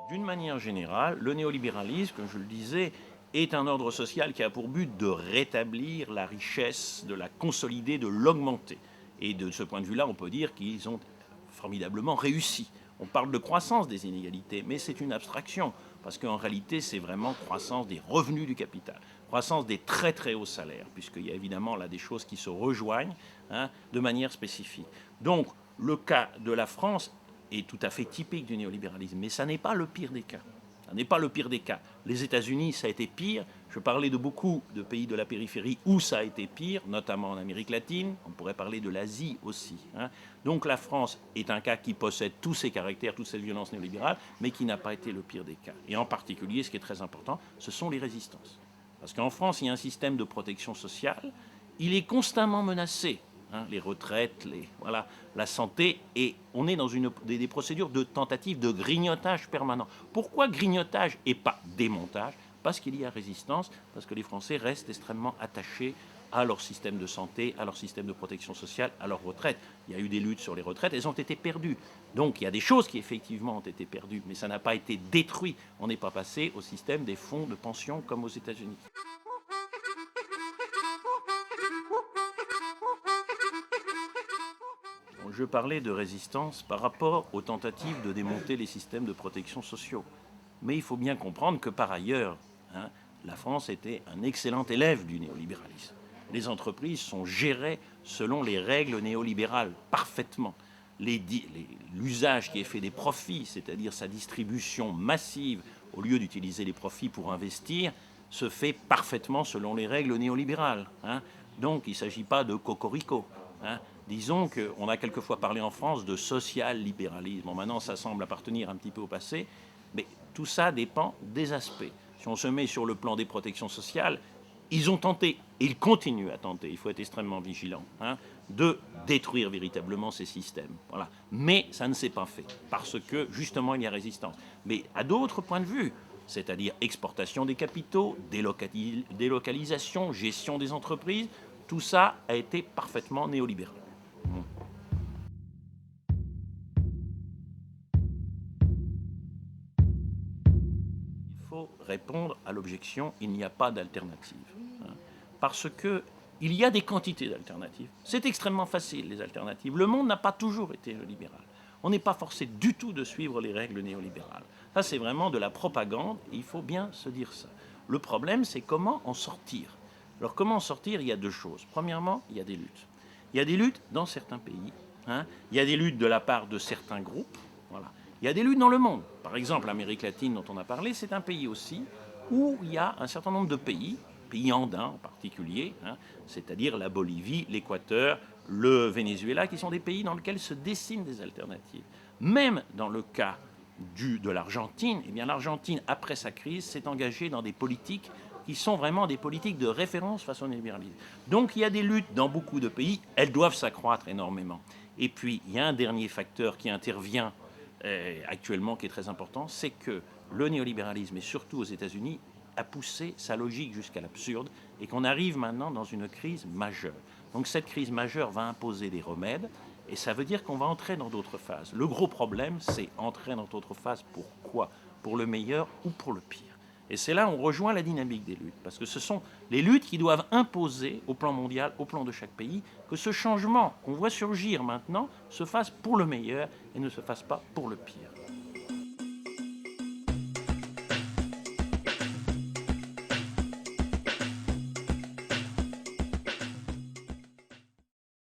D'une manière générale, le néolibéralisme, comme je le disais, est un ordre social qui a pour but de rétablir la richesse, de la consolider, de l'augmenter. Et de ce point de vue-là, on peut dire qu'ils ont formidablement réussi. On parle de croissance des inégalités, mais c'est une abstraction, parce qu'en réalité, c'est vraiment croissance des revenus du capital, croissance des très très hauts salaires, puisqu'il y a évidemment là des choses qui se rejoignent de manière spécifique. Donc, le cas de la France est tout à fait typique du néolibéralisme, mais ça n'est pas le pire des cas. Ça n'est pas le pire des cas. Les États-Unis, ça a été pire. Je parlais de beaucoup de pays de la périphérie où ça a été pire, notamment en Amérique latine. On pourrait parler de l'Asie aussi. Donc la France est un cas qui possède tous ces caractères, toute cette violence néolibérale, mais qui n'a pas été le pire des cas. Et en particulier, ce qui est très important, ce sont les résistances. Parce qu'en France, il y a un système de protection sociale. Il est constamment menacé. Les retraites, la santé, et on est dans des procédures de tentative de grignotage permanent. Pourquoi grignotage et pas démontage? Parce qu'il y a résistance, parce que les Français restent extrêmement attachés à leur système de santé, à leur système de protection sociale, à leur retraite. Il y a eu des luttes sur les retraites, elles ont été perdues. Donc il y a des choses qui effectivement ont été perdues, mais ça n'a pas été détruit. On n'est pas passé au système des fonds de pension comme aux États-Unis. Je parlais de résistance par rapport aux tentatives de démonter les systèmes de protection sociaux. Mais il faut bien comprendre que par ailleurs, la France était un excellent élève du néolibéralisme. Les entreprises sont gérées selon les règles néolibérales, parfaitement. L'usage qui est fait des profits, c'est-à-dire sa distribution massive, au lieu d'utiliser les profits pour investir, se fait parfaitement selon les règles néolibérales. Donc il ne s'agit pas de cocorico. Disons qu'on a quelquefois parlé en France de social-libéralisme. Bon, maintenant, ça semble appartenir un petit peu au passé, mais tout ça dépend des aspects. Si on se met sur le plan des protections sociales, ils ont tenté, et ils continuent à tenter, il faut être extrêmement vigilant, de détruire véritablement ces systèmes. Voilà. Mais ça ne s'est pas fait, parce que justement il y a résistance. Mais à d'autres points de vue, c'est-à-dire exportation des capitaux, délocalisation, gestion des entreprises, tout ça a été parfaitement néolibéral. Il faut répondre à l'objection, il n'y a pas d'alternative. Parce qu'il y a des quantités d'alternatives. C'est extrêmement facile, les alternatives. Le monde n'a pas toujours été libéral. On n'est pas forcé du tout de suivre les règles néolibérales. Ça, c'est vraiment de la propagande, et il faut bien se dire ça. Le problème, c'est comment en sortir. Alors, comment en sortir? Il y a deux choses. Premièrement, il y a des luttes. Il y a des luttes dans certains pays. Il y a des luttes de la part de certains groupes. Voilà. Il y a des luttes dans le monde. Par exemple, l'Amérique latine dont on a parlé, c'est un pays aussi où il y a un certain nombre de pays andins en particulier, c'est-à-dire la Bolivie, l'Équateur, le Venezuela, qui sont des pays dans lesquels se dessinent des alternatives. Même dans le cas de l'Argentine, eh bien l'Argentine, après sa crise, s'est engagée dans des politiques qui sont vraiment des politiques de référence face au néolibéralisme. Donc il y a des luttes dans beaucoup de pays, elles doivent s'accroître énormément. Et puis il y a un dernier facteur qui intervient actuellement qui est très important, c'est que le néolibéralisme, et surtout aux États-Unis, a poussé sa logique jusqu'à l'absurde et qu'on arrive maintenant dans une crise majeure. Donc cette crise majeure va imposer des remèdes et ça veut dire qu'on va entrer dans d'autres phases. Le gros problème, c'est entrer dans d'autres phases. Pourquoi? Pour le meilleur ou pour le pire. Et c'est là où on rejoint la dynamique des luttes, parce que ce sont les luttes qui doivent imposer au plan mondial, au plan de chaque pays, que ce changement qu'on voit surgir maintenant se fasse pour le meilleur et ne se fasse pas pour le pire.